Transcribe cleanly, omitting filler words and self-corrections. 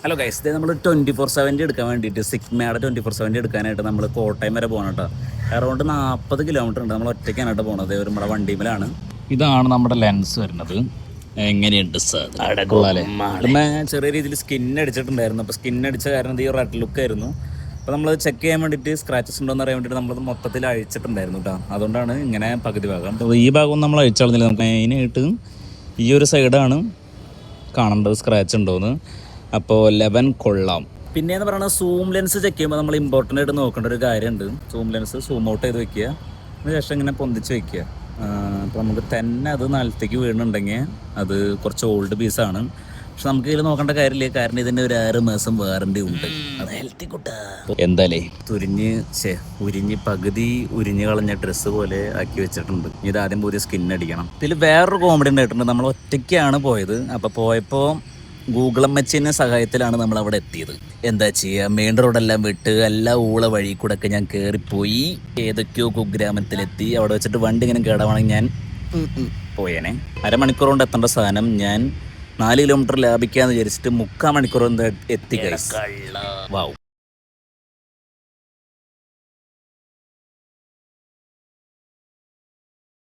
Hello guys, ഇത് നമ്മൾ 24/7 എടുക്കാൻ വേണ്ടിയിട്ട് സിഗ്മയുടെ 24/7 എടുക്കാനായിട്ട് നമ്മൾ കോട്ടയം വരെ പോകണം കേട്ടോ. അറൗണ്ട് 40 കിലോമീറ്റർ ഉണ്ട്. നമ്മൾ ഒറ്റയ്ക്കാണ് കേട്ടോ പോണത്. നമ്മുടെ വണ്ടിയിലാണ്. ഇതാണ് നമ്മുടെ ലെൻസ് വരുന്നത്. എങ്ങനെയുണ്ട് സാർ? ചെറിയ രീതിയിൽ സ്കിൻ അടിച്ചിട്ടുണ്ടായിരുന്നു. അപ്പോൾ സ്കിൻ അടിച്ച കാരണം ഈ റെഡ് ലുക്ക് ആയിരുന്നു. അപ്പോൾ നമ്മൾ ചെക്ക് ചെയ്യാൻ വേണ്ടിയിട്ട് സ്ക്രാച്ചസ് ഉണ്ടോയെന്ന് അറിയാൻ വേണ്ടിയിട്ട് നമ്മളത് മൊത്തത്തിൽ അഴിച്ചിട്ടുണ്ടായിരുന്നു കേട്ടോ. അതുകൊണ്ടാണ് ഇങ്ങനെ പകുതി ഭാഗം. ഈ ഭാഗം നമ്മൾ അഴിച്ചാളുന്നില്ല. നമുക്ക് മെയിനായിട്ട് ഈ ഒരു സൈഡാണ് കാണേണ്ടത് സ്ക്രാച്ച് ഉണ്ടോയെന്ന്. അപ്പോൾ 11 കൊള്ളാം. പിന്നെയെന്ന് പറയുന്നത് സൂം ലെൻസ് ചെക്ക് ചെയ്യുമ്പോൾ നമ്മൾ ഇമ്പോർട്ടൻ്റ് ആയിട്ട് നോക്കേണ്ട ഒരു കാര്യമുണ്ട്. സൂം ലെൻസ് സൂം ഔട്ട് ചെയ്ത് വെക്കുക, അതിനുശേഷം ഇങ്ങനെ പൊന്തിച്ച് വെക്കുക. അപ്പോൾ നമുക്ക് തന്നെ അത് നിലത്തേക്ക് വീണുണ്ടെങ്കിൽ അത് കുറച്ച് ഓൾഡ് പീസാണ്. പക്ഷെ നമുക്ക് ഇതിൽ നോക്കേണ്ട കാര്യമില്ല, കാരണം ഇതിൻ്റെ ഒരു 6 മാസം വാറണ്ടി ഉണ്ട്. അത് ഹെൽത്തി കൂട്ടാ. എന്തായാലേ ഉരിഞ്ഞ് പകുതി ഉരിഞ്ഞ് കളഞ്ഞ ഡ്രസ്സ് പോലെ ആക്കി വെച്ചിട്ടുണ്ട്. ഇത് ആദ്യം പുതിയ സ്കിൻ അടിക്കണം. ഇതിൽ വേറൊരു കോമഡി ഉണ്ടായിട്ടുണ്ട്. നമ്മൾ ഒറ്റയ്ക്കാണ് പോയത്. അപ്പോൾ പോയപ്പോൾ ഗൂഗിൾ അമ്മച്ചിൻ്റെ സഹായത്തിലാണ് നമ്മൾ അവിടെ എത്തിയത്. എന്താ ചെയ്യുക, മെയിൻ റോഡെല്ലാം വിട്ട് എല്ലാ ഊള വഴി കൂടെ ഒക്കെ ഞാൻ കയറിപ്പോയി. ഏതൊക്കെയോ കുഗ്രാമത്തിലെത്തി. അവിടെ വെച്ചിട്ട് വണ്ടി ഇങ്ങനെ കേടാവാണെങ്കിൽ ഞാൻ പോയേനെ. അരമണിക്കൂർ കൊണ്ട് എത്തേണ്ട സാധനം ഞാൻ 4 കിലോമീറ്റർ ലാഭിക്കാന്ന് വിചാരിച്ചിട്ട് 3/4 മണിക്കൂർ കൊണ്ട് എത്തി. വാവ്.